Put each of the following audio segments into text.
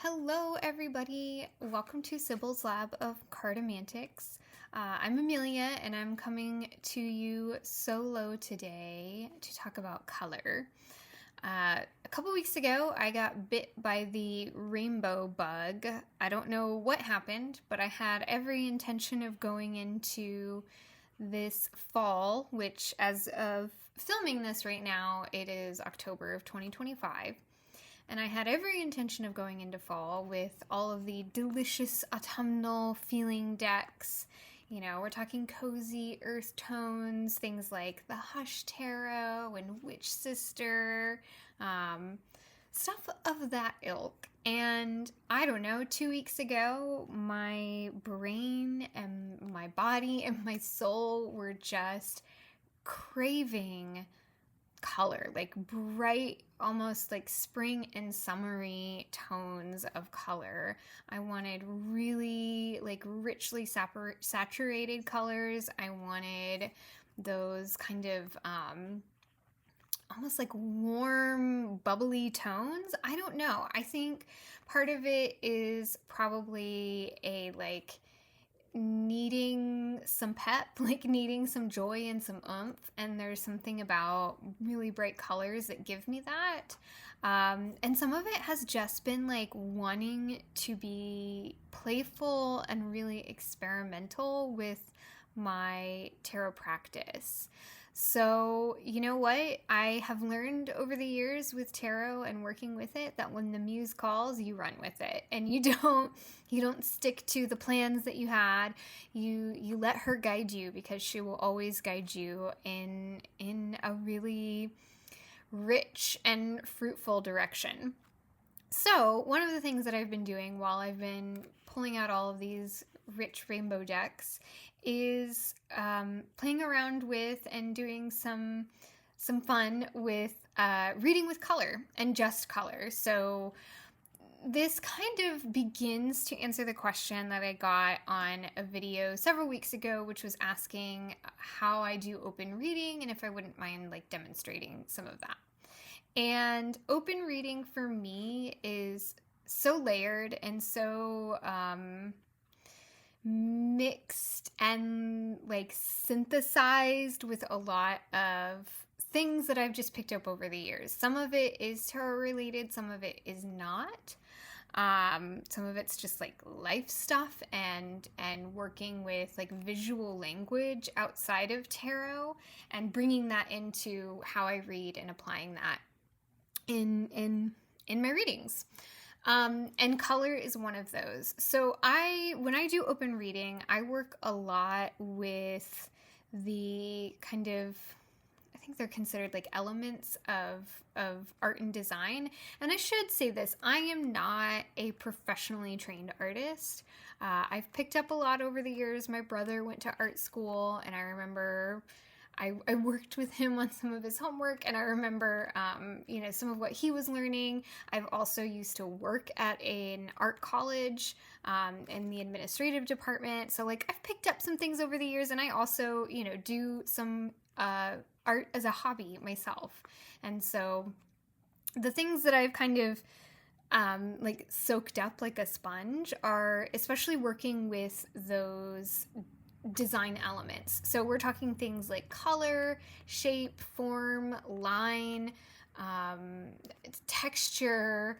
Hello, everybody. Welcome to Sibyl's Lab of Cartomantics. I'm Amelia, and I'm coming to you solo today to talk about color. A couple weeks ago, I got bit by the rainbow bug. I don't know what happened, but I had every intention of going into this fall, which as of filming this right now, it is October of 2025. And I had every intention of going into fall with all of the delicious autumnal feeling decks. You know, we're talking cozy earth tones, things like the Hush Tarot and Witch Sister, stuff of that ilk. And I don't know, 2 weeks ago, my brain and my body and my soul were just craving color, like bright, almost like spring and summery tones of color. I wanted really like richly saturated colors. I wanted those kind of almost like warm, bubbly tones. I don't know. I think part of it is probably a like needing some pep, like needing some joy and some oomph, and there's something about really bright colors that give me that. And some of it has just been like wanting to be playful and really experimental with my tarot practice. So, you know what? I have learned over the years with tarot and working with it that when the muse calls, you run with it. And you don't stick to the plans that you had. You let her guide you, because she will always guide you in a really rich and fruitful direction. So, one of the things that I've been doing while I've been pulling out all of these rich rainbow decks is playing around with and doing some fun with reading with color and just color. So this kind of begins to answer the question that I got on a video several weeks ago, which was asking how I do open reading and if I wouldn't mind like demonstrating some of that. And open reading for me is so layered and so mixed and like synthesized with a lot of things that I've just picked up over the years. Some of it is tarot related, some of it is not. Some of it's just like life stuff and working with like visual language outside of tarot and bringing that into how I read and applying that in my readings. And color is one of those. So when I do open reading, I work a lot with the kind of, I think they're considered like elements of art and design. And I should say this, I am not a professionally trained artist. I've picked up a lot over the years. My brother went to art school, and I remember I worked with him on some of his homework, and I remember, some of what he was learning. I've also used to work at an art college in the administrative department. So, like, I've picked up some things over the years, and I also, do some art as a hobby myself. And so the things that I've kind of like soaked up like a sponge are especially working with those design elements. So we're talking things like color, shape, form, line, texture,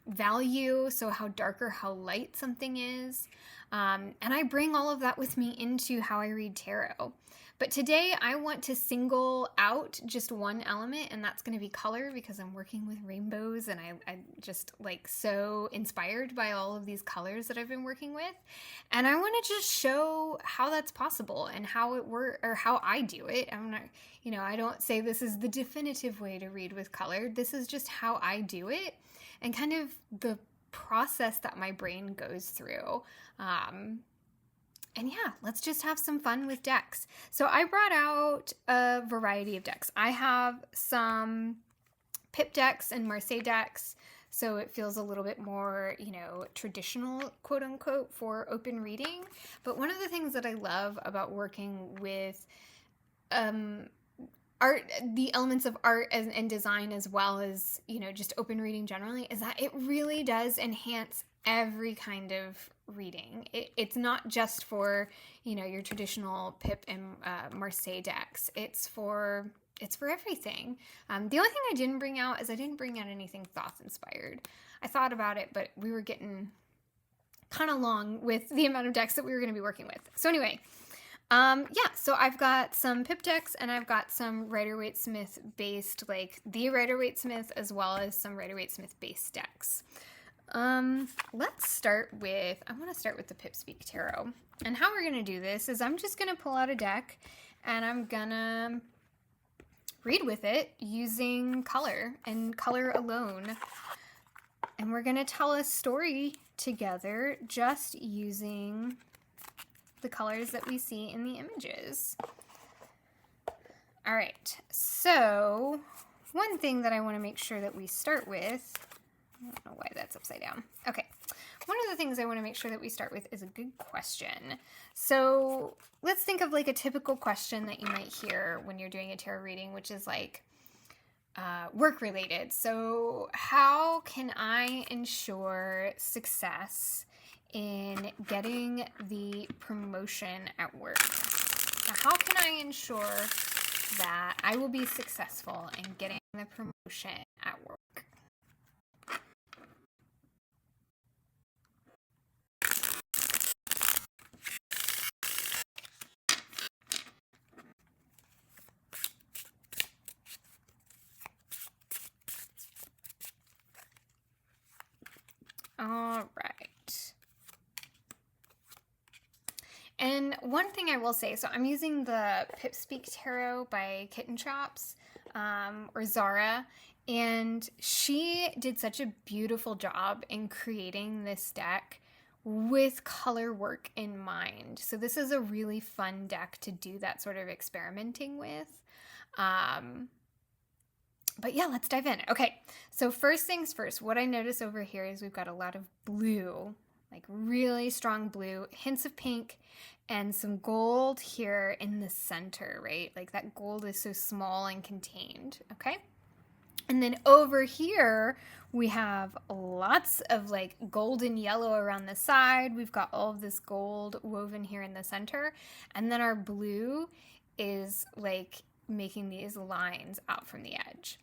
value, so how dark or how light something is. And I bring all of that with me into how I read tarot. But today I want to single out just one element, and that's going to be color, because I'm working with rainbows and I'm just like so inspired by all of these colors that I've been working with. And I want to just show how that's possible and how it works, or how I do it. I'm not, I don't say this is the definitive way to read with color. This is just how I do it and kind of the process that my brain goes through. And yeah, let's just have some fun with decks. So I brought out a variety of decks. I have some Pip decks and Marseille decks, so it feels a little bit more, traditional, quote unquote, for open reading. But one of the things that I love about working with art, the elements of art and design, as well as, you know, just open reading generally, is that it really does enhance every kind of reading. It's not just for, you know, your traditional Pip and Marseille decks. It's for everything. The only thing I didn't bring out is I didn't bring out anything Thoth inspired. I thought about it, but we were getting kind of long with the amount of decks that we were going to be working with. So anyway, yeah, so I've got some Pip decks, and I've got some Rider-Waite-Smith based, like the Rider-Waite-Smith, as well as some Rider-Waite-Smith based decks. Let's start with, I want to start with the Pip Speak Tarot. And how we're going to do this is I'm just going to pull out a deck, and I'm going to read with it using color and color alone. And we're going to tell a story together just using the colors that we see in the images. All right, so one thing that I want to make sure that we start with, I don't know why that's upside down. Okay, one of the things I want to make sure that we start with is a good question. So let's think of like a typical question that you might hear when you're doing a tarot reading, which is like work related. So how can I ensure success in getting the promotion at work? Now, how can I ensure that I will be successful in getting the promotion at work? All right. And one thing I will say, so I'm using the Pip Speak Tarot by Kitten Chops, or Zara, and she did such a beautiful job in creating this deck with color work in mind. So this is a really fun deck to do that sort of experimenting with. But yeah, let's dive in. Okay, so first things first, what I notice over here is we've got a lot of blue, like really strong blue, hints of pink, and some gold here in the center, right? Like that gold is so small and contained, okay? And then over here, we have lots of like golden yellow around the side. We've got all of this gold woven here in the center. And then our blue is like making these lines out from the edge.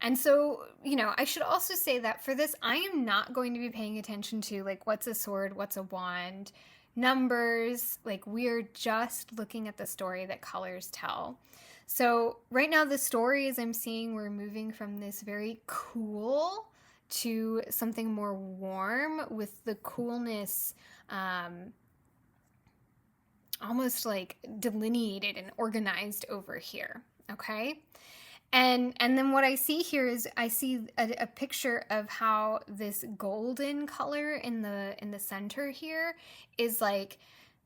And so, you know, I should also say that for this, I am not going to be paying attention to like what's a sword, what's a wand, numbers. Like we're just looking at the story that colors tell. So right now the story, as I'm seeing, we're moving from this very cool to something more warm, with the coolness almost like delineated and organized over here, okay? And then what I see here is I see a picture of how this golden color in the center here is like,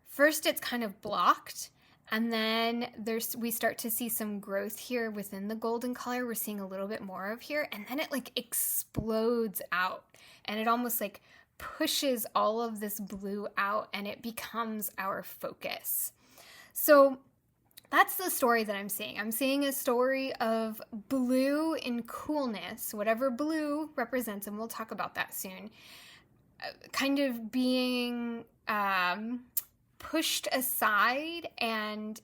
first it's kind of blocked, and then we start to see some growth here within the golden color. We're seeing a little bit more of here, and then it like explodes out, and it almost like pushes all of this blue out, and it becomes our focus. So that's the story that I'm seeing. I'm seeing a story of blue in coolness, whatever blue represents, and we'll talk about that soon, kind of being pushed aside and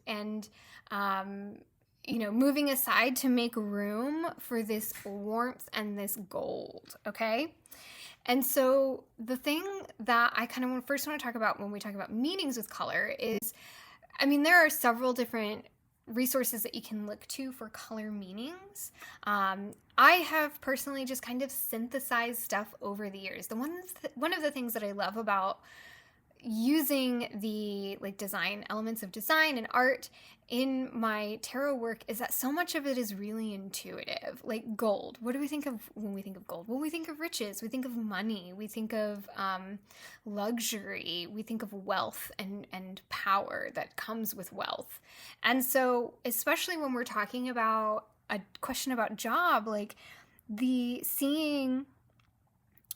you know, moving aside to make room for this warmth and this gold, okay? And so the thing that I kind of first want to talk about when we talk about meanings with color is, I mean, there are several different resources that you can look to for color meanings. I have personally just kind of synthesized stuff over the years. One of the things that I love about using the like design elements of design and art in my tarot work is that so much of it is really intuitive. Like gold, what do we think of when we think of gold? Well, we think of riches, we think of money, we think of luxury, we think of wealth and power that comes with wealth. And so especially when we're talking about a question about job, like seeing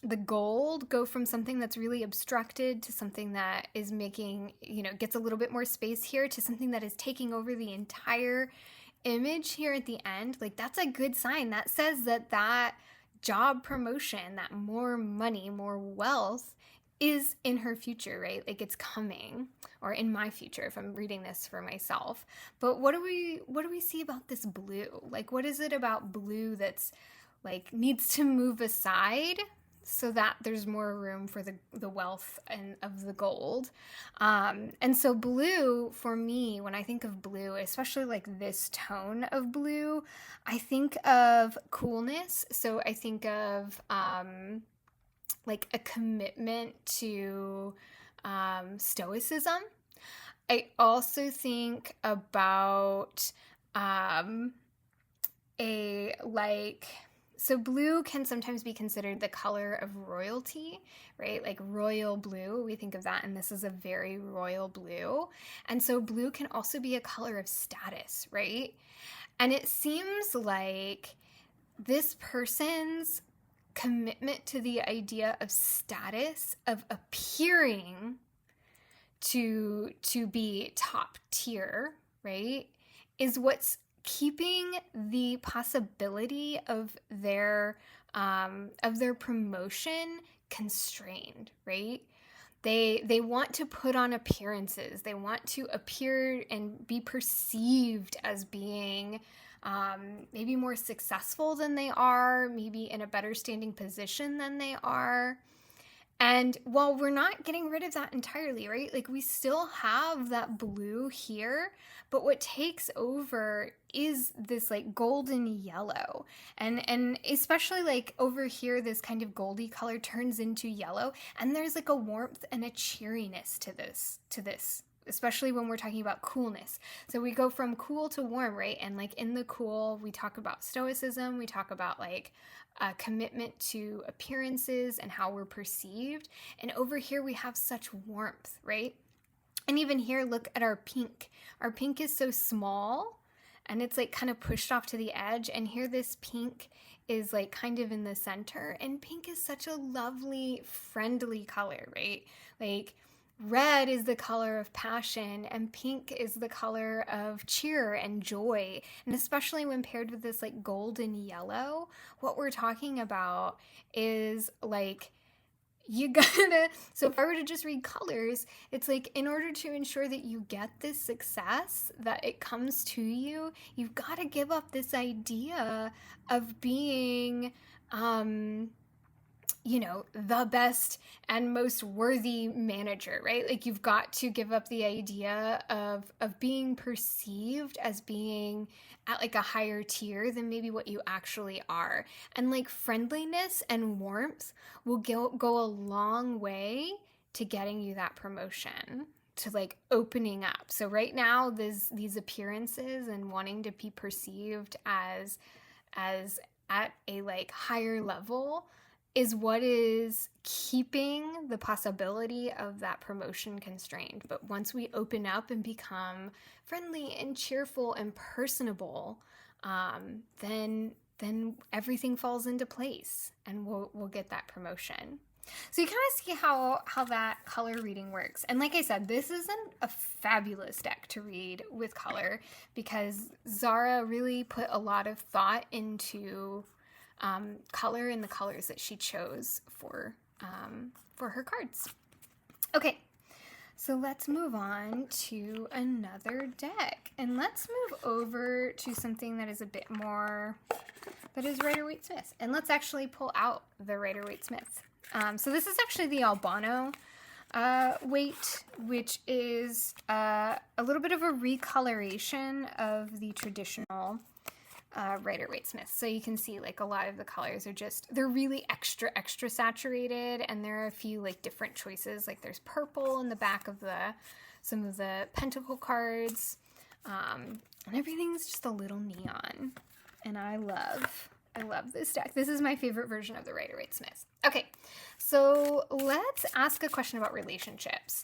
the gold go from something that's really obstructed to something that is making, you know, gets a little bit more space here, to something that is taking over the entire image here at the end, like that's a good sign. That says that that job promotion, that more money, more wealth is in her future, right? Like it's coming, or in my future if I'm reading this for myself. But what do we see about this blue? Like what is it about blue that's like needs to move aside so that there's more room for the wealth and of the gold? And so blue, for me, when I think of blue, especially like this tone of blue, I think of coolness. So I think of like a commitment to stoicism. I also think about so blue can sometimes be considered the color of royalty, right? Like royal blue, we think of that, and this is a very royal blue. And so blue can also be a color of status, right? And it seems like this person's commitment to the idea of status, of appearing to be top tier, right, is what's keeping the possibility of their promotion constrained, right? They want to put on appearances. They want to appear and be perceived as being maybe more successful than they are, maybe in a better standing position than they are. And while we're not getting rid of that entirely, right? Like we still have that blue here, but what takes over is this like golden yellow. And especially like over here, this kind of goldy color turns into yellow, and there's like a warmth and a cheeriness to this, especially when we're talking about coolness. So we go from cool to warm, right? And like in the cool, we talk about stoicism, we talk about like a commitment to appearances and how we're perceived. And over here we have such warmth, right? And even here, look at our pink. Our pink is so small and it's like kind of pushed off to the edge. And here this pink is like kind of in the center. And pink is such a lovely, friendly color, right? Like red is the color of passion, and pink is the color of cheer and joy. And especially when paired with this like golden yellow, what we're talking about is like, so if I were to just read colors, it's like in order to ensure that you get this success, that it comes to you, you've got to give up this idea of being the best and most worthy manager, right? Like you've got to give up the idea of being perceived as being at like a higher tier than maybe what you actually are. And like friendliness and warmth will go a long way to getting you that promotion, to like opening up. So right now, these appearances and wanting to be perceived as at a like higher level is what is keeping the possibility of that promotion constrained. But once we open up and become friendly and cheerful and personable, then everything falls into place and we'll get that promotion. So you kind of see how that color reading works. And like I said, this isn't a fabulous deck to read with color because Zara really put a lot of thought into color and the colors that she chose for her cards. Okay, so let's move on to another deck, and let's move over to something that is a bit more, that is Rider-Waite-Smith, and let's actually pull out the Rider-Waite-Smith. So this is actually the Albano-Waite, which is a little bit of a recoloration of the traditional Rider-Waite-Smith. So you can see like a lot of the colors are they're really extra saturated, and there are a few like different choices. Like there's purple in the back of some of the pentacle cards, and everything's just a little neon, and I love this deck. This is my favorite version of the Rider-Waite-Smith. Okay, so let's ask a question about relationships.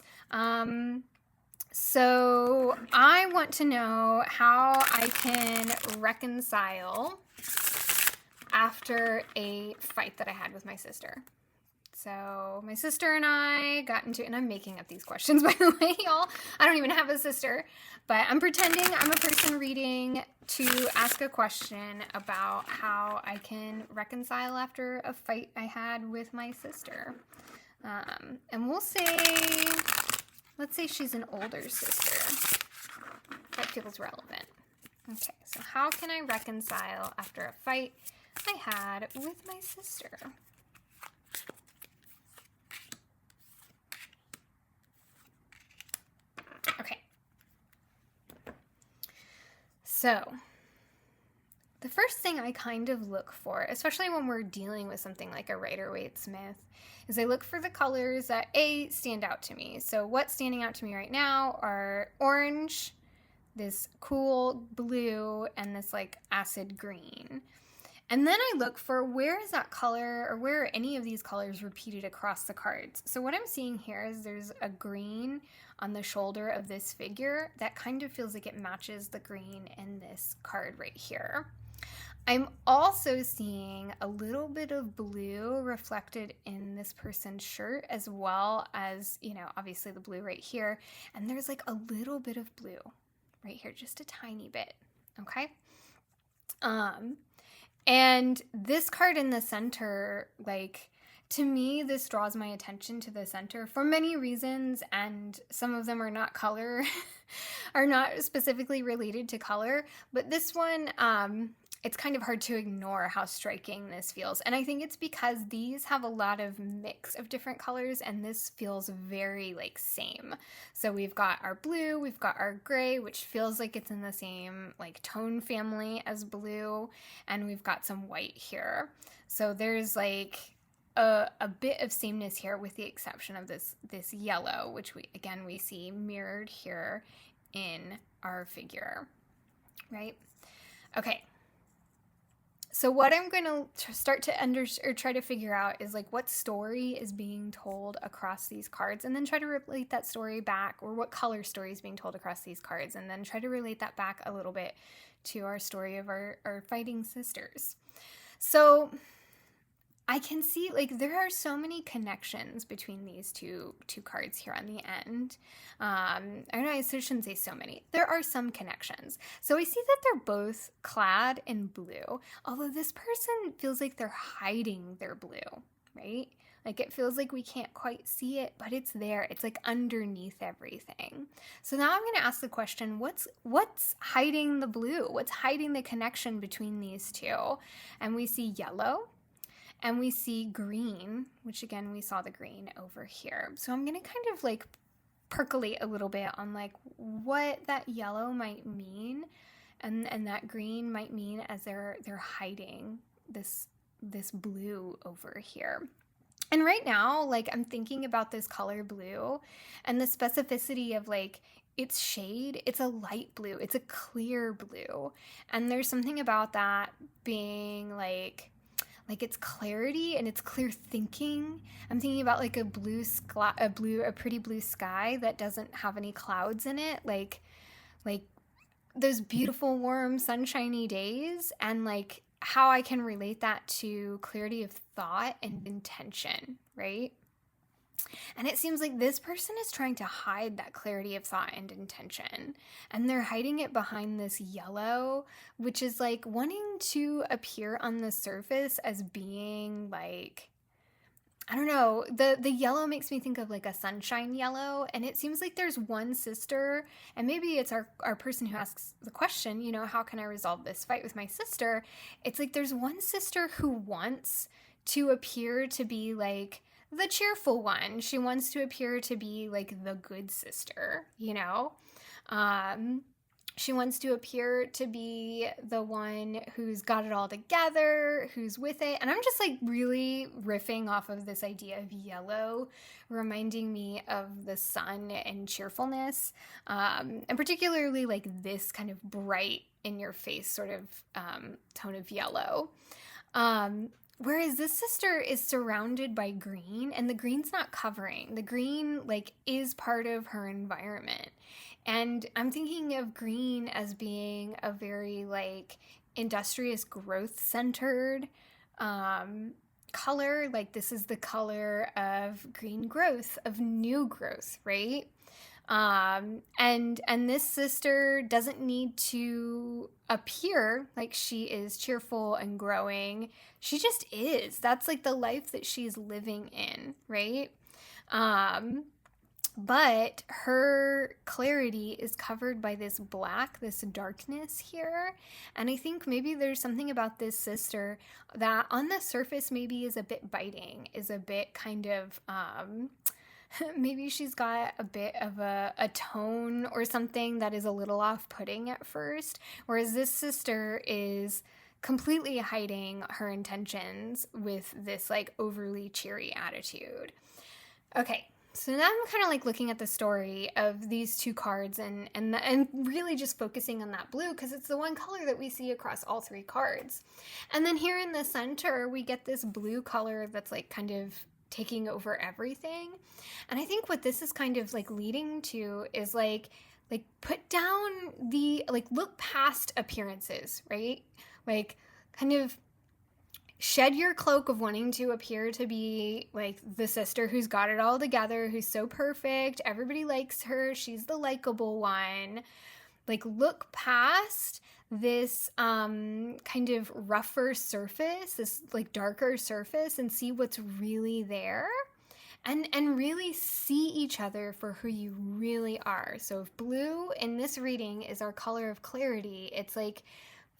So I want to know how I can reconcile after a fight that I had with my sister. So my sister and I got into, and I'm making up these questions, by the way, y'all. I don't even have a sister, but I'm pretending I'm a person reading to ask a question about how I can reconcile after a fight I had with my sister. And we'll say, let's say she's an older sister. That feels relevant. Okay, so how can I reconcile after a fight I had with my sister? Okay. So, the first thing I kind of look for, especially when we're dealing with something like a Rider-Waite Smith, is I look for the colors that stand out to me. So what's standing out to me right now are orange, this cool blue, and this like acid green. And then I look for where is that color, or where are any of these colors repeated across the cards. So what I'm seeing here is there's a green on the shoulder of this figure that kind of feels like it matches the green in this card right here. I'm also seeing a little bit of blue reflected in this person's shirt, as well as, you know, obviously the blue right here. And there's like a little bit of blue right here, just a tiny bit, okay? And this card in the center, like, to me, this draws my attention to the center for many reasons, and some of them are not color, are not specifically related to color, but this one, it's kind of hard to ignore how striking this feels. And I think it's because these have a lot of mix of different colors, and this feels very like same. So we've got our blue, we've got our gray, which feels like it's in the same like tone family as blue, and we've got some white here. So there's like a bit of sameness here, with the exception of this yellow, which we see mirrored here in our figure, right? Okay. So what I'm going to start to try to figure out is like what story is being told across these cards, and then try to relate that story back, or what color story is being told across these cards, and then try to relate that back a little bit to our story of our fighting sisters. So I can see like there are so many connections between these two cards here on the end. I shouldn't say so many. There are some connections. So I see that they're both clad in blue, although this person feels like they're hiding their blue, right? Like it feels like we can't quite see it, but it's there. It's like underneath everything. So now I'm going to ask the question, what's hiding the blue? What's hiding the connection between these two? And we see yellow. And we see green, which again, we saw the green over here. So I'm going to kind of like percolate a little bit on like what that yellow might mean and that green might mean as they're hiding this blue over here. And right now, like I'm thinking about this color blue and the specificity of like its shade. It's a light blue. It's a clear blue. And there's something about that being like its clarity and its clear thinking. I'm thinking about like a pretty blue sky that doesn't have any clouds in it, like those beautiful warm sunshiny days, and like how I can relate that to clarity of thought and intention, right? And it seems like this person is trying to hide that clarity of thought and intention. And they're hiding it behind this yellow, which is like wanting to appear on the surface as being like, I don't know, the yellow makes me think of like a sunshine yellow. And it seems like there's one sister, and maybe it's our person who asks the question, you know, how can I resolve this fight with my sister? It's like there's one sister who wants to appear to be like the cheerful one. She wants to appear to be like the good sister, you know? She wants to appear to be the one who's got it all together, who's with it. And I'm just like really riffing off of this idea of yellow, reminding me of the sun and cheerfulness, and particularly like this kind of bright in your face sort of tone of yellow. Whereas this sister is surrounded by green, and the green's not covering. The green, like, is part of her environment. And I'm thinking of green as being a very, like, industrious, growth-centered color, like this is the color of green growth, of new growth, right? And this sister doesn't need to appear like she is cheerful and growing. She just is. That's like the life that she's living in, right? But her clarity is covered by this black, this darkness here. And I think maybe there's something about this sister that on the surface maybe is a bit biting, is a bit kind of, maybe she's got a bit of a tone or something that is a little off-putting at first. Whereas this sister is completely hiding her intentions with this like overly cheery attitude. Okay. So now I'm kind of like looking at the story of these two cards and really just focusing on that blue because it's the one color that we see across all three cards. And then here in the center, we get this blue color that's like kind of taking over everything. And I think what this is kind of like leading to is like put down the, like look past appearances, right? Like kind of shed your cloak of wanting to appear to be like the sister who's got it all together, who's so perfect, everybody likes her, she's the likable one. Like look past this kind of rougher surface, this like darker surface, and see what's really there. And really see each other for who you really are. So if blue in this reading is our color of clarity, it's like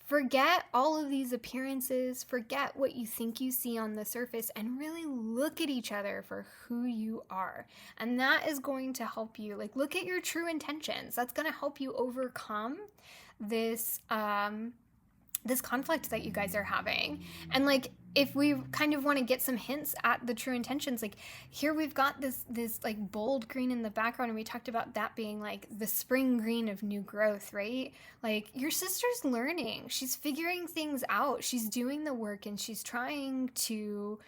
forget all of these appearances, forget what you think you see on the surface, and really look at each other for who you are. And that is going to help you, like, look at your true intentions. That's going to help you overcome this, this conflict that you guys are having. And like, if we kind of want to get some hints at the true intentions, like here we've got this like bold green in the background, and we talked about that being like the spring green of new growth, right? Like your sister's learning, she's figuring things out, she's doing the work, and she's trying to,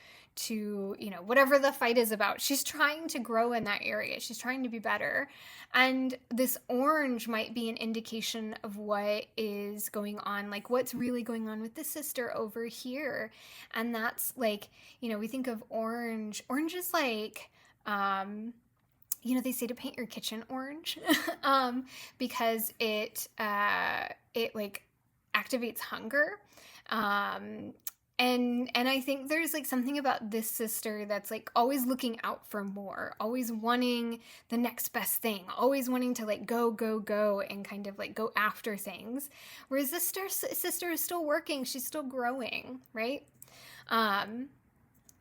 you know, whatever the fight is about, she's trying to grow in that area. She's trying to be better. And this orange might be an indication of what is going on, like what's really going on with the sister over here. And that's like, you know, we think of orange. Orange is like, you know, they say to paint your kitchen orange because it like activates hunger. And I think there's like something about this sister that's like always looking out for more, always wanting the next best thing, always wanting to like go and kind of like go after things. Whereas this sister is still working, she's still growing, right?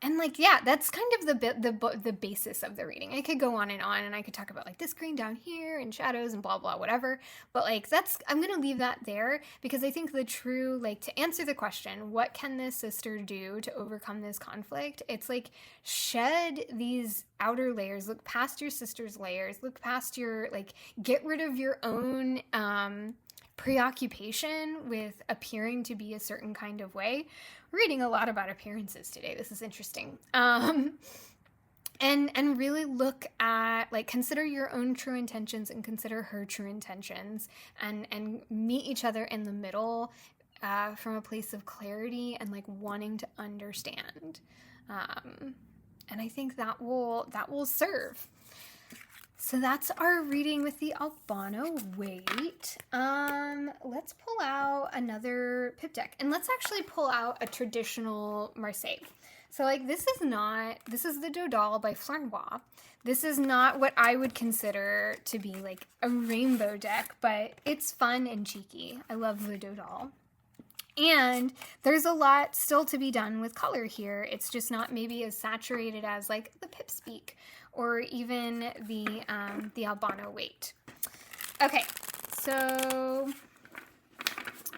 And like, yeah, that's kind of the basis of the reading. I could go on, and I could talk about like this green down here and shadows and blah, blah, whatever. But like, I'm going to leave that there because I think the true, like to answer the question, what can this sister do to overcome this conflict? It's like shed these outer layers, look past your sister's layers, look past your, like, get rid of your own, preoccupation with appearing to be a certain kind of way. We're reading a lot about appearances today. This is interesting. And really look at, like, consider your own true intentions and consider her true intentions, and meet each other in the middle from a place of clarity and like wanting to understand. And I think that will serve. So that's our reading with the Albano-Waite. Let's pull out another pip deck, and let's actually pull out a traditional Marseille. So like this is the Dodal by Flornoy. This is not what I would consider to be like a rainbow deck, but it's fun and cheeky. I love the Dodal. And there's a lot still to be done with color here. It's just not maybe as saturated as like the Pip Speak or even the Albano-Waite. Okay, so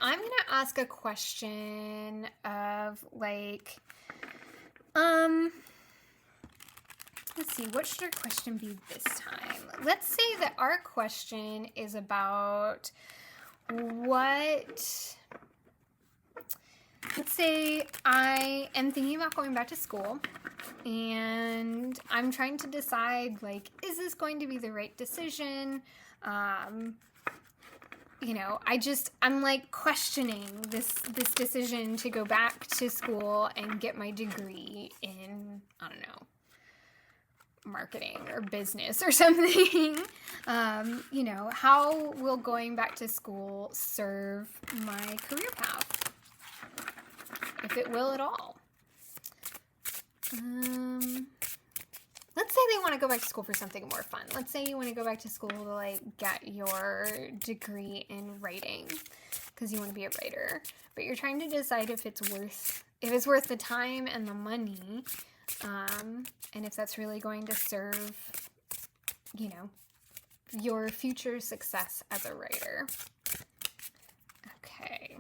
I'm gonna ask a question of like, let's see, what should our question be this time? Let's say that our question is about let's say I am thinking about going back to school and I'm trying to decide, like, is this going to be the right decision? I'm like questioning this decision to go back to school and get my degree in, I don't know, marketing or business or something. How will going back to school serve my career path? If it will at all. Let's say they want to go back to school for something more fun. Let's say you want to go back to school to like get your degree in writing because you want to be a writer, but you're trying to decide if it's worth the time and the money, and if that's really going to serve, your future success as a writer. Okay.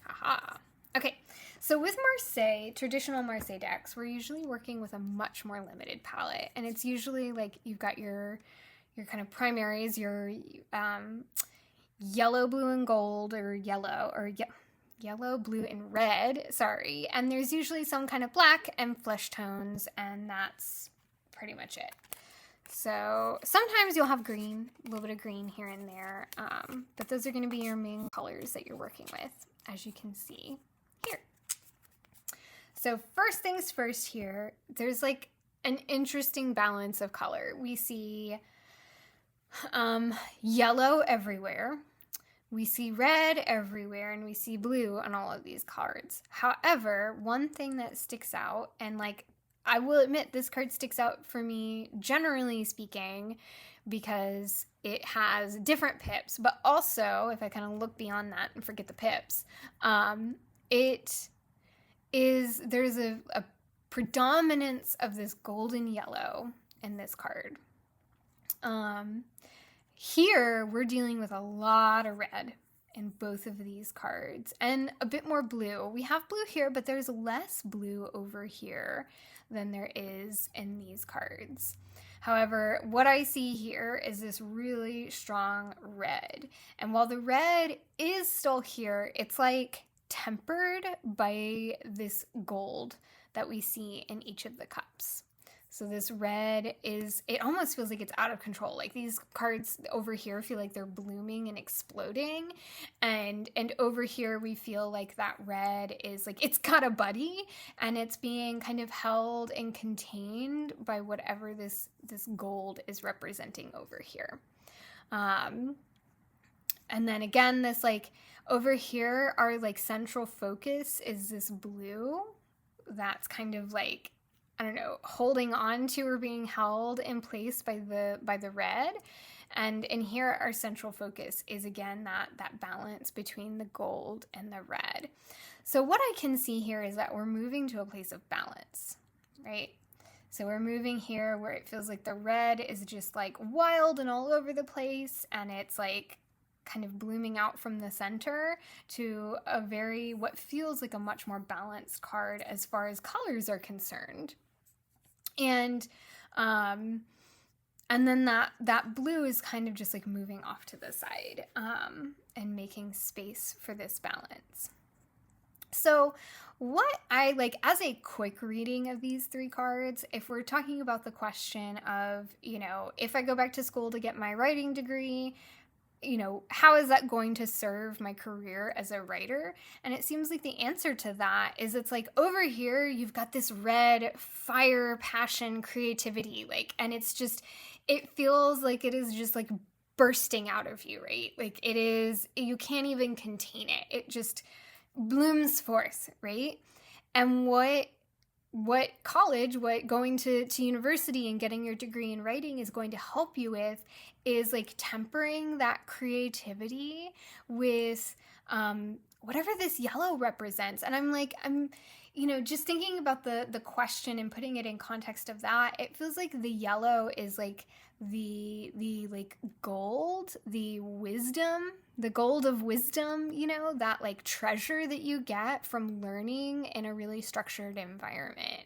Haha. Okay, so with Marseille, traditional Marseille decks, we're usually working with a much more limited palette, and it's usually like you've got your kind of primaries, your yellow, blue, and gold, or yellow, blue, and red, sorry, and there's usually some kind of black and flesh tones, and that's pretty much it. So sometimes you'll have green, a little bit of green here and there, but those are going to be your main colors that you're working with, as you can see here. So first things first here, there's like an interesting balance of color. We see yellow everywhere, we see red everywhere, and we see blue on all of these cards. However, one thing that sticks out, and like I will admit this card sticks out for me generally speaking because it has different pips, but also if I kind of look beyond that and forget the pips, there's a predominance of this golden yellow in this card. Here we're dealing with a lot of red in both of these cards and a bit more blue. We have blue here, but there's less blue over here than there is in these cards. However, what I see here is this really strong red. And while the red is still here, it's like tempered by this gold that we see in each of the cups. So this red it almost feels like it's out of control. Like these cards over here feel like they're blooming and exploding. And over here we feel like that red is like, it's got a buddy and it's being kind of held and contained by whatever this gold is representing over here. And then again, this like over here, our like central focus is this blue that's kind of like, I don't know, holding on to or being held in place by the red. And in here, our central focus is again that balance between the gold and the red. So what I can see here is that we're moving to a place of balance, right? So we're moving here where it feels like the red is just like wild and all over the place, and it's like kind of blooming out from the center to what feels like a much more balanced card as far as colors are concerned. And then that blue is kind of just like moving off to the side, and making space for this balance. So what I like as a quick reading of these three cards, if we're talking about the question of, if I go back to school to get my writing degree, how is that going to serve my career as a writer? And it seems like the answer to that is it's like over here, you've got this red fire, passion, creativity, and it feels like it is just like bursting out of you, right? Like you can't even contain it. It just blooms forth, right? And what going to university and getting your degree in writing is going to help you with is like tempering that creativity with whatever this yellow represents. And I'm just thinking about the question and putting it in context of that, it feels like the yellow is like the like gold, the gold of wisdom, that like treasure that you get from learning in a really structured environment.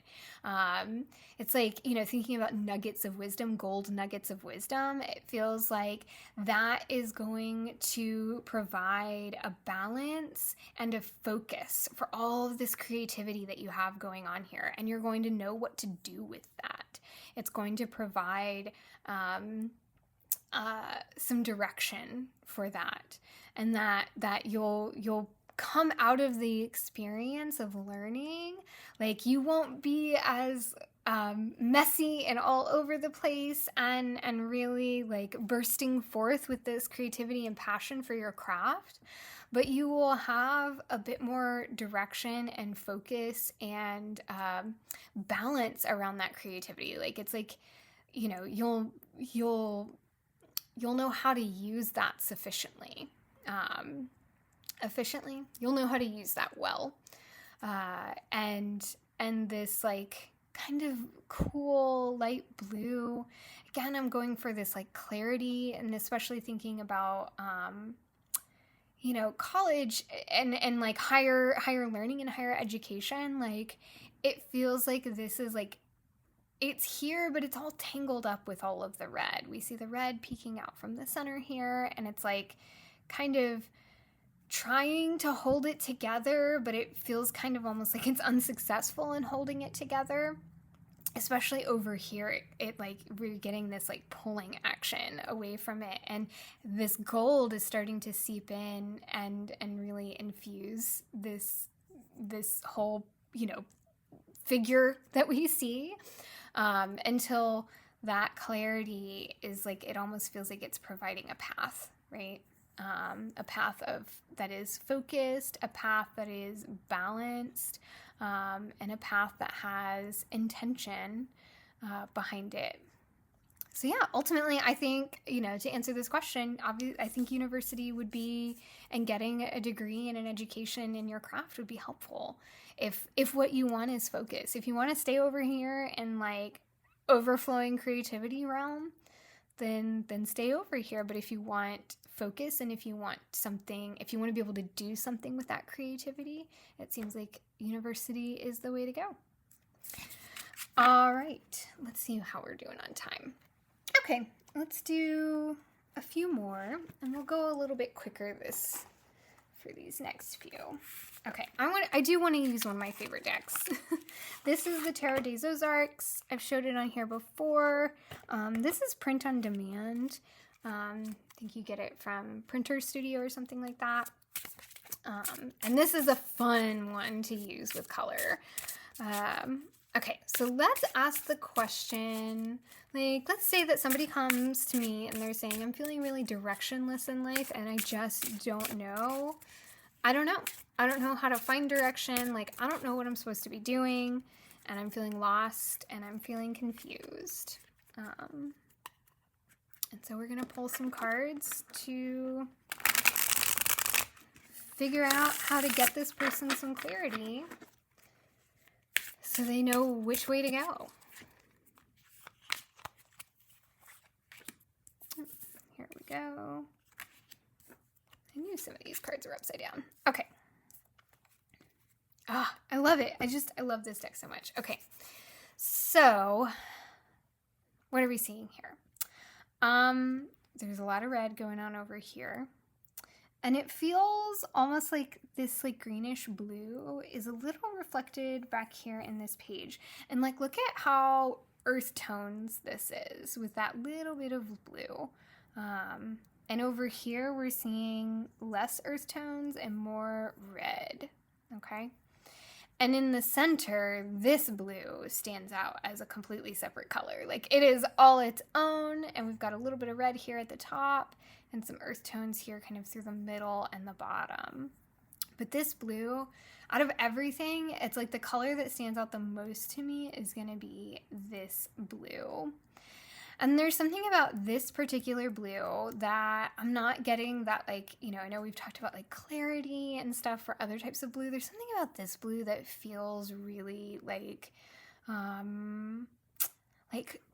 It's like, thinking about nuggets of wisdom, gold nuggets of wisdom. It feels like that is going to provide a balance and a focus for all of this creativity that you have going on here. And you're going to know what to do with that. It's going to provide some direction for that, and that you'll come out of the experience of learning, like you won't be as messy and all over the place and really like bursting forth with this creativity and passion for your craft, but you will have a bit more direction and focus and balance around that creativity. Like it's like, you'll know how to use that sufficiently. Efficiently, you'll know how to use that well. And this like kind of cool light blue, again, I'm going for this like clarity, and especially thinking about college and like higher learning and higher education. Like it feels like this is like, it's here, but it's all tangled up with all of the red. We see the red peeking out from the center here, and it's like kind of trying to hold it together, but it feels kind of almost like it's unsuccessful in holding it together. Especially over here, it like we're getting this like pulling action away from it, and this gold is starting to seep in and really infuse this whole figure that we see. Until that clarity is like, it almost feels like it's providing a path, right? A path that is focused, a path that is balanced, and a path that has intention behind it. So yeah, ultimately, I think, to answer this question, obviously, I think university would be, and getting a degree and an education in your craft would be helpful. If what you want is focus, if you want to stay over here in like overflowing creativity realm, then stay over here. But if you want focus, and if you want to be able to do something with that creativity, it seems like university is the way to go. All right, let's see how we're doing on time. Okay, let's do a few more, and we'll go a little bit quicker for these next few. Okay, I do want to use one of my favorite decks. This is the Tarot des Ozarks. I've showed it on here before. This is print on demand. I think you get it from Printer Studio or something like that. And this is a fun one to use with color. Okay, so let's ask the question, like, let's say that somebody comes to me and they're saying, I'm feeling really directionless in life and I just don't know. I don't know how to find direction. Like, I don't know what I'm supposed to be doing, and I'm feeling lost and I'm feeling confused. And so we're going to pull some cards to figure out how to get this person some clarity so they know which way to go. Here we go. I knew some of these cards were upside down. Okay. Ah, I love it. I love this deck so much. Okay. So, what are we seeing here? There's a lot of red going on over here. And it feels almost like this like greenish blue is a little reflected back here in this page. And like, look at how earth tones this is with that little bit of blue. And over here, we're seeing less earth tones and more red, okay? And in the center, this blue stands out as a completely separate color. Like, it is all its own, and we've got a little bit of red here at the top and some earth tones here kind of through the middle and the bottom. But this blue, out of everything, it's like the color that stands out the most to me is going to be this blue. And there's something about this particular blue that I'm not getting that, like, I know we've talked about like clarity and stuff for other types of blue. There's something about this blue that feels really like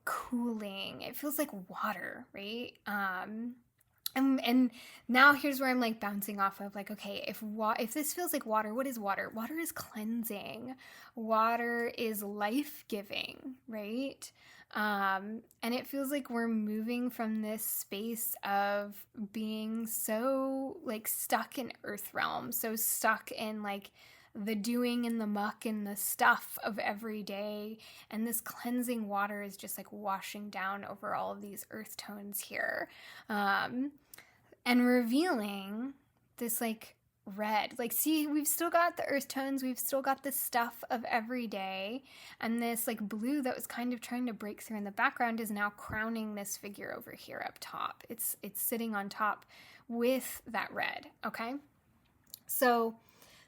cooling. It feels like water, right? And now here's where I'm like bouncing off of like, okay, if this feels like water, what is water? Water is cleansing. Water is life-giving, right? And it feels like we're moving from this space of being so like stuck in earth realm, so stuck in like the doing and the muck and the stuff of every day. And this cleansing water is just like washing down over all of these earth tones here. And revealing this like red. Like, see, we've still got the earth tones, we've still got the stuff of every day, and this like blue that was kind of trying to break through in the background is now crowning this figure over here up top. It's sitting on top with that red, okay? So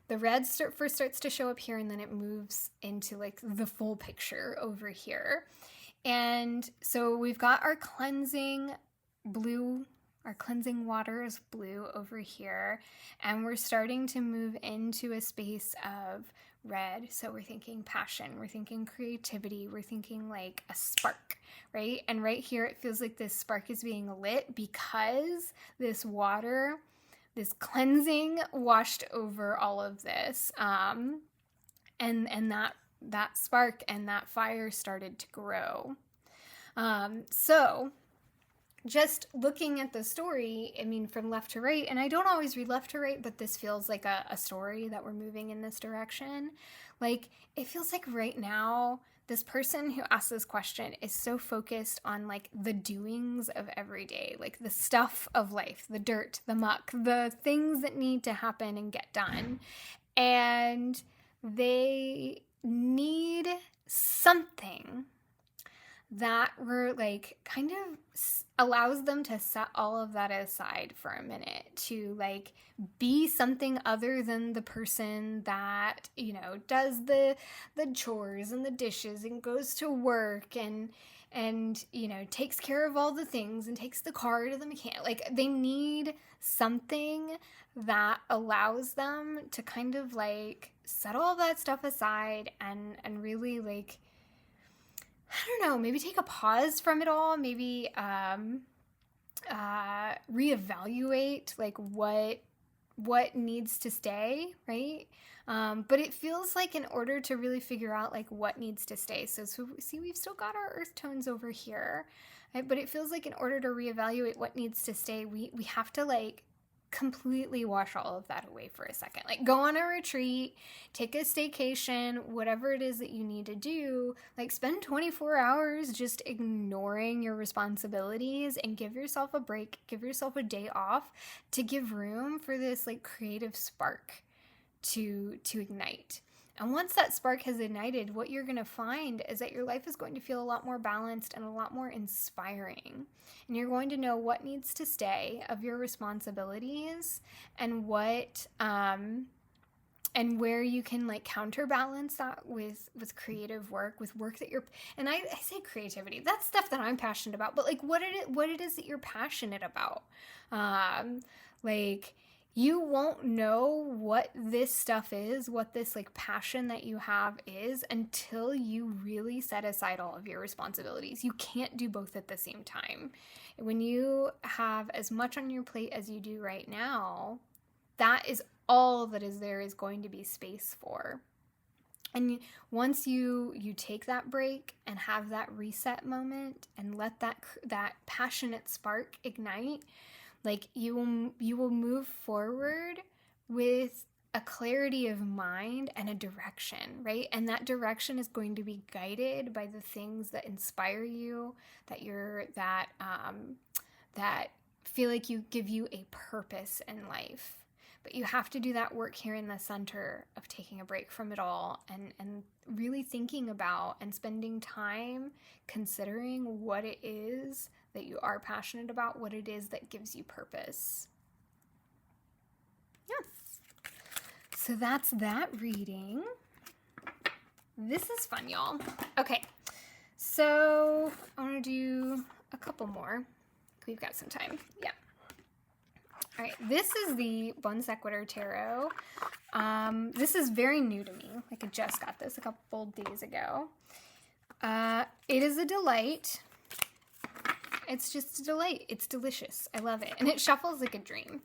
the red first starts to show up here, and then it moves into like the full picture over here. And so we've got our cleansing blue, our cleansing water is blue over here, and we're starting to move into a space of red. So we're thinking passion, we're thinking creativity, we're thinking like a spark, right? And right here it feels like this spark is being lit because this water, this cleansing washed over all of this, and that spark and that fire started to grow. So just looking at the story, I mean, from left to right, and I don't always read left to right, but this feels like a story that we're moving in this direction. Like, it feels like right now, this person who asked this question is so focused on like the doings of every day, like the stuff of life, the dirt, the muck, the things that need to happen and get done. And they need something that were like kind of allows them to set all of that aside for a minute, to like be something other than the person that, you know, does the chores and the dishes and goes to work and you know, takes care of all the things and takes the car to the mechanic. Like, they need something that allows them to kind of like set all that stuff aside and really like, I don't know, maybe take a pause from it all, maybe reevaluate like what needs to stay, right? But it feels like in order to really figure out like what needs to stay, so see, we've still got our earth tones over here, right? But it feels like in order to reevaluate what needs to stay, we have to like completely wash all of that away for a second. Like, go on a retreat, take a staycation, whatever it is that you need to do. Like, spend 24 hours just ignoring your responsibilities and give yourself a break, give yourself a day off to give room for this like creative spark to ignite. And once that spark has ignited, what you're going to find is that your life is going to feel a lot more balanced and a lot more inspiring. And you're going to know what needs to stay of your responsibilities and what, and where you can like counterbalance that with creative work, with work that you're, and I say creativity, that's stuff that I'm passionate about, but like what it is that you're passionate about. Like, you won't know what this stuff is, what this like passion that you have is, until you really set aside all of your responsibilities. You can't do both at the same time. When you have as much on your plate as you do right now, that is all that there is going to be space for. And once you take that break and have that reset moment and let that passionate spark ignite, like, you will move forward with a clarity of mind and a direction, right? And that direction is going to be guided by the things that inspire you, that feel like you give you a purpose in life. But you have to do that work here in the center of taking a break from it all and really thinking about and spending time considering what it is that you are passionate about, what it is that gives you purpose. Yeah. So that's that reading. This is fun, y'all. Okay. So I want to do a couple more. We've got some time. Yeah. All right, this is the Bon Sequitur Tarot. This is very new to me. Like, I just got this a couple days ago. It is a delight. It's just a delight. It's delicious. I love it. And it shuffles like a dream.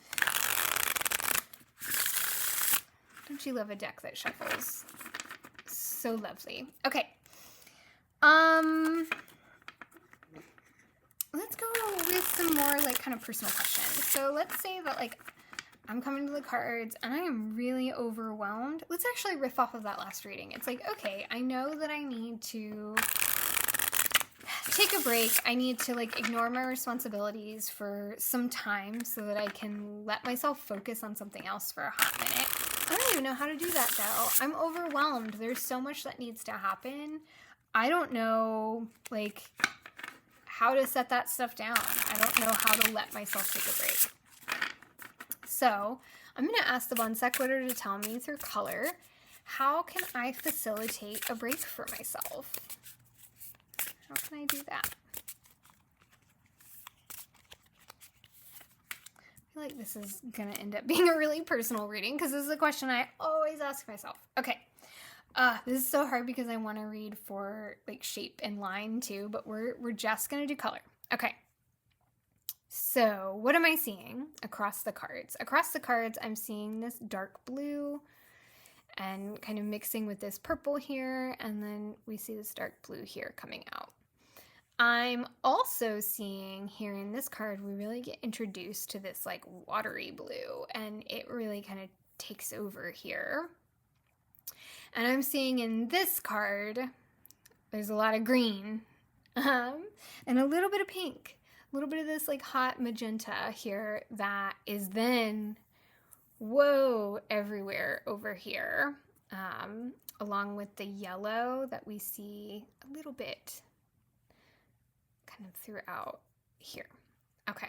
Don't you love a deck that shuffles? So lovely. Okay. Let's go with some more like kind of personal questions. So let's say that like I'm coming to the cards and I am really overwhelmed. Let's actually riff off of that last reading. It's like, okay, I know that I need to take a break. I need to like ignore my responsibilities for some time so that I can let myself focus on something else for a hot minute. I don't even know how to do that though. I'm overwhelmed. There's so much that needs to happen. I don't know like how to set that stuff down. I don't know how to let myself take a break. So I'm going to ask the Bon Sequitur to tell me through color, how can I facilitate a break for myself? How can I do that? I feel like this is going to end up being a really personal reading because this is a question I always ask myself. Okay. This is so hard because I want to read for like shape and line too, but we're just going to do color. Okay. So what am I seeing across the cards? Across the cards, I'm seeing this dark blue and kind of mixing with this purple here. And then we see this dark blue here coming out. I'm also seeing here in this card, we really get introduced to this like watery blue and it really kind of takes over here. And I'm seeing in this card, there's a lot of green and a little bit of pink, a little bit of this like hot magenta here that is then, whoa, everywhere over here, along with the yellow that we see a little bit kind of throughout here. Okay.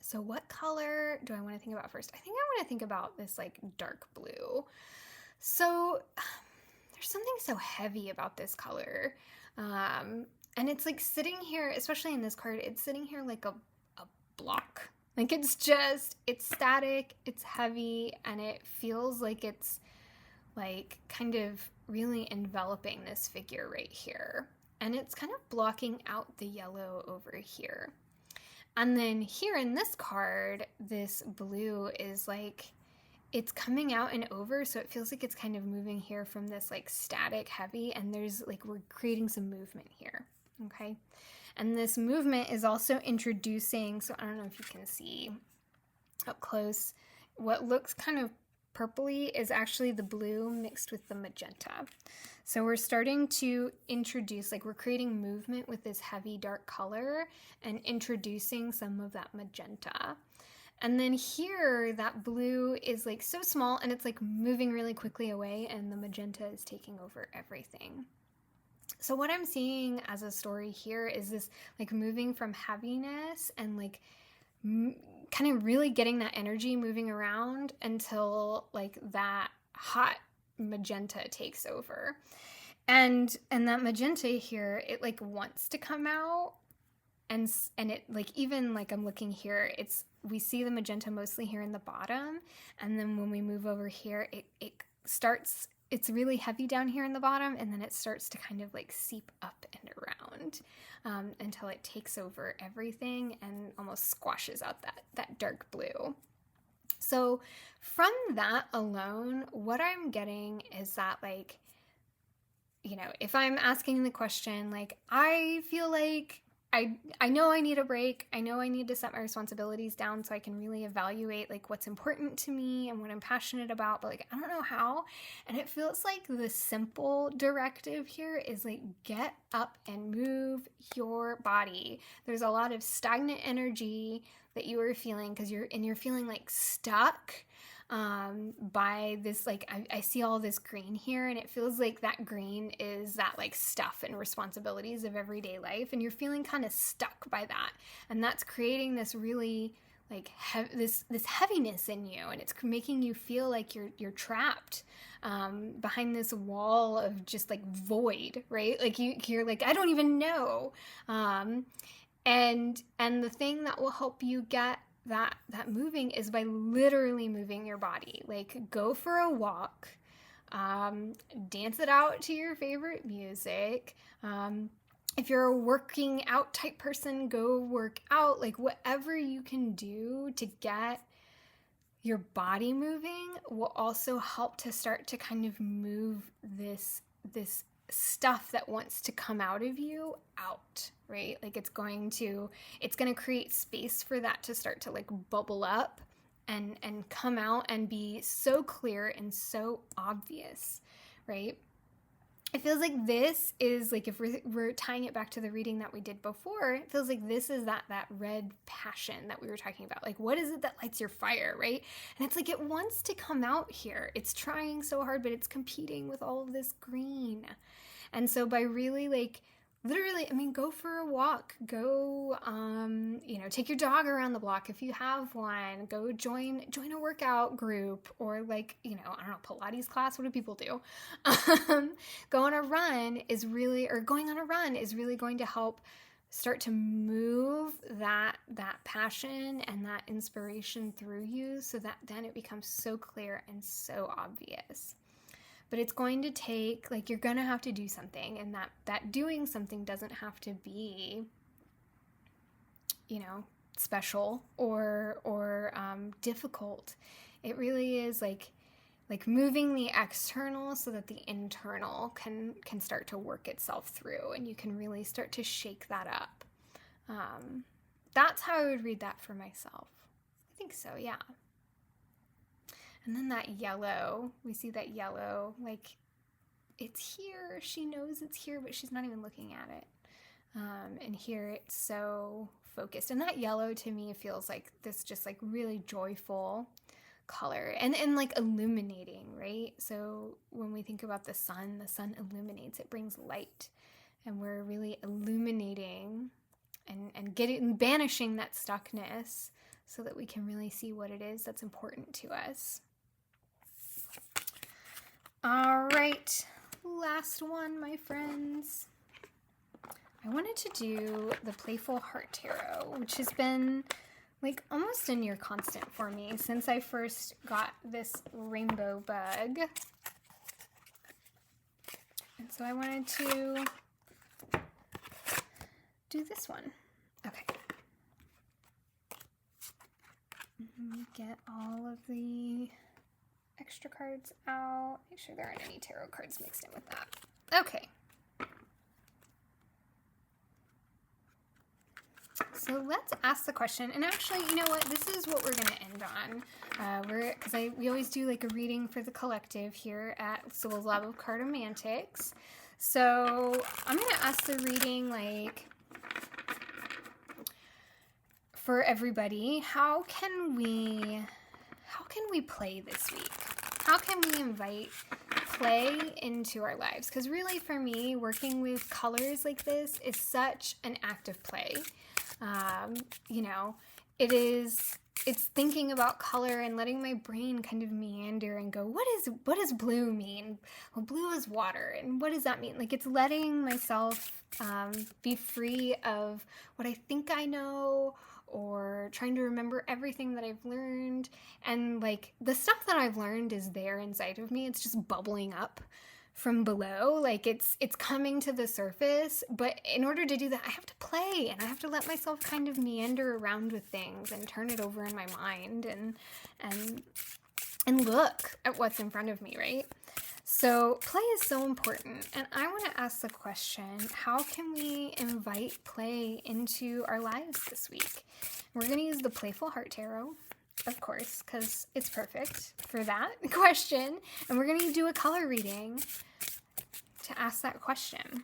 So what color do I want to think about first? I think I want to think about this like dark blue. So there's something so heavy about this color. And it's like sitting here, especially in this card, it's sitting here like a block. Like it's static, it's heavy, and it feels like it's like kind of really enveloping this figure right here. And it's kind of blocking out the yellow over here. And then here in this card, this blue is like, it's coming out and over, so it feels like it's kind of moving here from this like static heavy, and there's like, we're creating some movement here, okay? And this movement is also introducing, so I don't know if you can see up close, what looks kind of purpley is actually the blue mixed with the magenta. So we're starting to introduce, like we're creating movement with this heavy dark color and introducing some of that magenta. And then here, that blue is like so small and it's like moving really quickly away and the magenta is taking over everything. So what I'm seeing as a story here is this like moving from heaviness and like kind of really getting that energy moving around until like that hot magenta takes over. And that magenta here, it like wants to come out. And it like, even like I'm looking here, we see the magenta mostly here in the bottom. And then when we move over here, it starts, it's really heavy down here in the bottom. And then it starts to kind of like seep up and around until it takes over everything and almost squashes out that dark blue. So from that alone, what I'm getting is that like, you know, if I'm asking the question, like, I feel like I know I need a break. I know I need to set my responsibilities down so I can really evaluate like what's important to me and what I'm passionate about, but like I don't know how. And it feels like the simple directive here is like get up and move your body. There's a lot of stagnant energy that you are feeling because you're feeling like stuck by this, like I see all this green here and it feels like that green is that like stuff and responsibilities of everyday life, and you're feeling kind of stuck by that, and that's creating this really like this heaviness in you, and it's making you feel like you're trapped behind this wall of just like void, right? Like you're like, I don't even know. And the thing that will help you get that moving is by literally moving your body. Like go for a walk, dance it out to your favorite music, if you're a working out type person, go work out. Like whatever you can do to get your body moving will also help to start to kind of move this stuff that wants to come out of you out, right? Like it's going to create space for that to start to like bubble up and come out and be so clear and so obvious, right? It feels like this is like, if we're tying it back to the reading that we did before, it feels like this is that red passion that we were talking about. Like, what is it that lights your fire, right? And it's like, it wants to come out here. It's trying so hard, but it's competing with all of this green. And so by really like, literally, I mean, go for a walk, go, take your dog around the block if you have one, go join a workout group, or like, I don't know, Pilates class. What do people do? Going on a run is really going to help start to move that passion and that inspiration through you, so that then it becomes so clear and so obvious. But it's going to take, like, you're going to have to do something, and that doing something doesn't have to be, special or difficult. It really is like moving the external so that the internal can start to work itself through, and you can really start to shake that up. That's how I would read that for myself. I think so, yeah. And then that yellow, we see that yellow, like it's here. She knows it's here, but she's not even looking at it. And here it's so focused. And that yellow to me feels like this just like really joyful color and like illuminating, right? So when we think about the sun illuminates, it brings light. And we're really illuminating and banishing that stuckness so that we can really see what it is that's important to us. All right, last one, my friends. I wanted to do the Playful Heart Tarot, which has been like almost a near constant for me since I first got this rainbow bug. And so I wanted to do this one. Okay. Get all of the extra cards out. Make sure there aren't any tarot cards mixed in with that. Okay. So let's ask the question. And actually, you know what? This is what we're going to end on. We always do like a reading for the collective here at Sibylslab of Cartomantics. So I'm going to ask the reading like for everybody. How can we play this week? How can we invite play into our lives? Because really for me, working with colors like this is such an act of play. It's thinking about color and letting my brain kind of meander and go, what does blue mean? Well, blue is water. And what does that mean? Like, it's letting myself be free of what I think I know, or trying to remember everything that I've learned. And like the stuff that I've learned is there inside of me. It's just bubbling up from below. Like it's coming to the surface. But in order to do that, I have to play, and I have to let myself kind of meander around with things and turn it over in my mind and look at what's in front of me, right? So play is so important, and I want to ask the question, how can we invite play into our lives this week? We're going to use the Playful Heart Tarot, of course, because it's perfect for that question, and we're going to do a color reading to ask that question.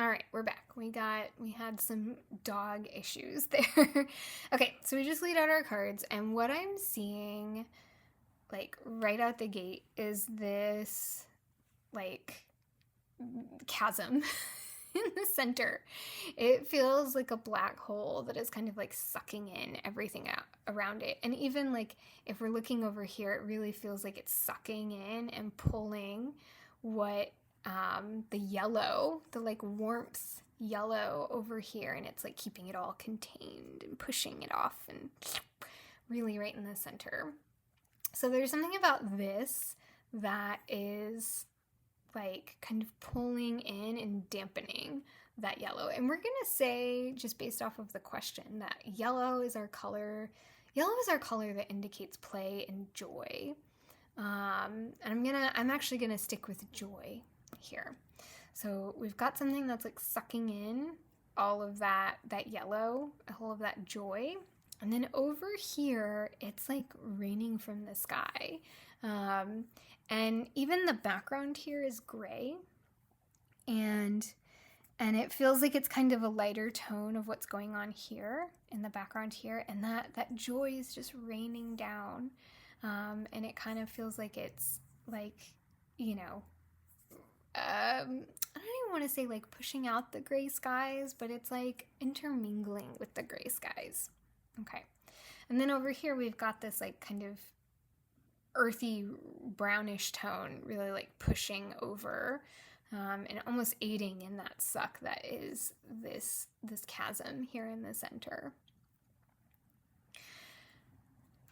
All right, we're back. We had some dog issues there. Okay, so we just laid out our cards, and what I'm seeing, like, right out the gate is this, like, chasm in the center. It feels like a black hole that is kind of, like, sucking in everything out around it. And even, like, if we're looking over here, it really feels like it's sucking in and pulling what the yellow, the like warmth yellow over here, and it's like keeping it all contained and pushing it off and really right in the center. So there's something about this that is like kind of pulling in and dampening that yellow. And we're gonna say, just based off of the question, that yellow is our color. Yellow is our color that indicates play and joy. And I'm actually gonna stick with joy here. So we've got something that's like sucking in all of that yellow, all of that joy. And then over here, it's like raining from the sky. And even the background here is gray. And it feels like it's kind of a lighter tone of what's going on here in the background here. And that joy is just raining down. And it kind of feels like it's like, you know, I don't even want to say like pushing out the gray skies, but it's like intermingling with the gray skies. Okay. And then over here, we've got this like kind of earthy brownish tone, really like pushing over, and almost aiding in that suck that is this chasm here in the center.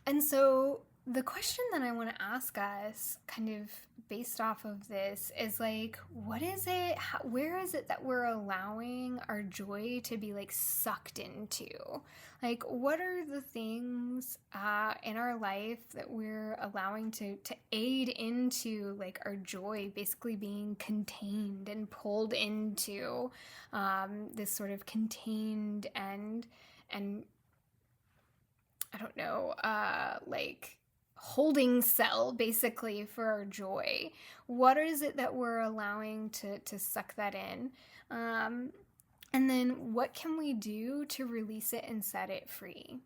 And so the question that I want to ask us, kind of based off of this, is like, what is it, where is it that we're allowing our joy to be like sucked into? Like, what are the things in our life that we're allowing to aid into like our joy basically being contained and pulled into this sort of contained and I don't know, like holding cell basically for our joy? What is it that we're allowing to suck that in? And then what can we do to release it and set it free?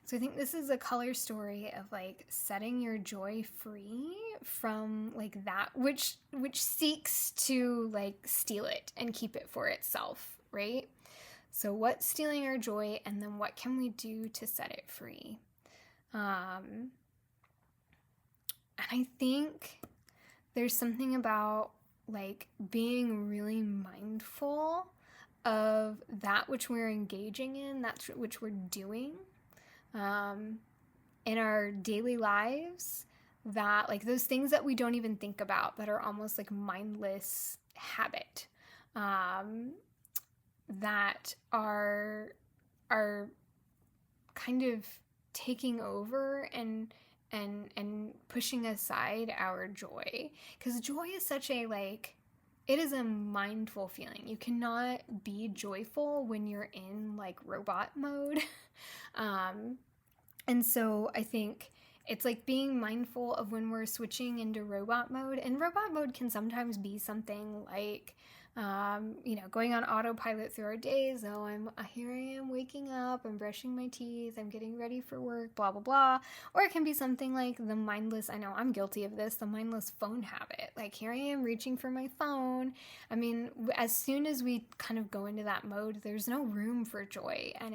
So I think this is a color story of like setting your joy free from like that which seeks to like steal it and keep it for itself, right? So what's stealing our joy, and then what can we do to set it free? And I think there's something about like being really mindful of that which we're engaging in, that which we're doing in our daily lives, that like those things that we don't even think about, that are almost like mindless habit, that are kind of taking over and pushing aside our joy. Because joy is such a like, it is a mindful feeling. You cannot be joyful when you're in like robot mode. And so I think it's like being mindful of when we're switching into robot mode. And robot mode can sometimes be something like, going on autopilot through our days. Oh, here I am waking up, I'm brushing my teeth, I'm getting ready for work, blah, blah, blah. Or it can be something like the mindless, I know I'm guilty of this, the mindless phone habit. Like here I am reaching for my phone. I mean, as soon as we kind of go into that mode, there's no room for joy. And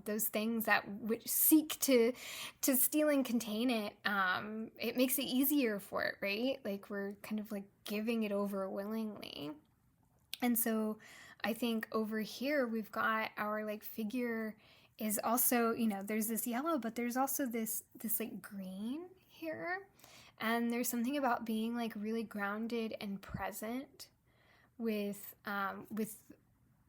those things that which seek to steal and contain it, it makes it easier for it, right? Like we're kind of like giving it over willingly. And so I think over here we've got our like figure is also, there's this yellow, but there's also this like green here. And there's something about being like really grounded and present with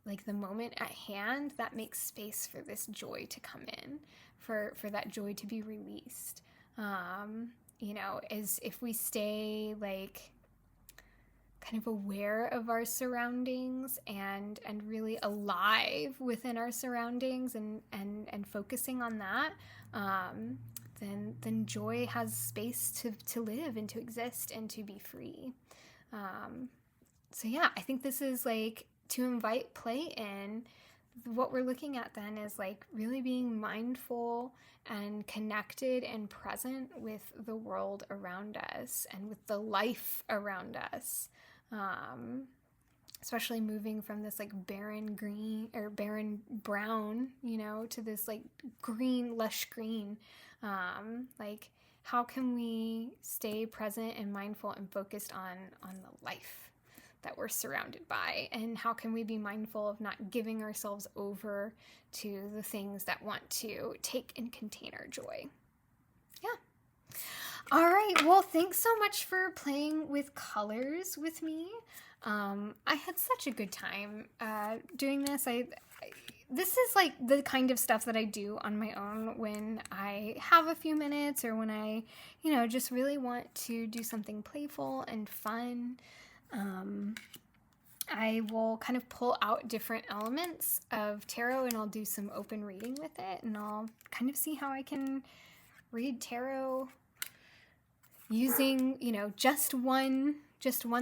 like the moment at hand that makes space for this joy to come in, for that joy to be released. As if we stay like kind of aware of our surroundings and really alive within our surroundings and focusing on that, then joy has space to live and to exist and to be free. So yeah, I think this is like to invite play in. What we're looking at then is like really being mindful and connected and present with the world around us and with the life around us. Especially moving from this like barren green or barren brown, to this like green, lush green. Like how can we stay present and mindful and focused on the life that we're surrounded by, and how can we be mindful of not giving ourselves over to the things that want to take and contain our joy? Yeah. All right, well, thanks so much for playing with colors with me. I had such a good time doing this. This is like the kind of stuff that I do on my own when I have a few minutes, or when I, just really want to do something playful and fun. I will kind of pull out different elements of tarot, and I'll do some open reading with it, and I'll kind of see how I can read tarot using, just one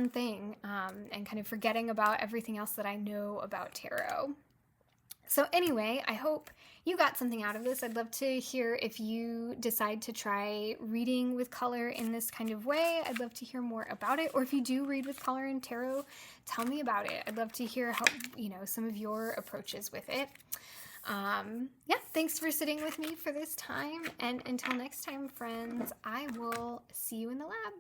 thing, and kind of forgetting about everything else that I know about tarot. So anyway, I hope you got something out of this. I'd love to hear if you decide to try reading with color in this kind of way. I'd love to hear more about it. Or if you do read with color in tarot, tell me about it. I'd love to hear how, some of your approaches with it. Yeah, thanks for sitting with me for this time. And until next time, friends, I will see you in the lab.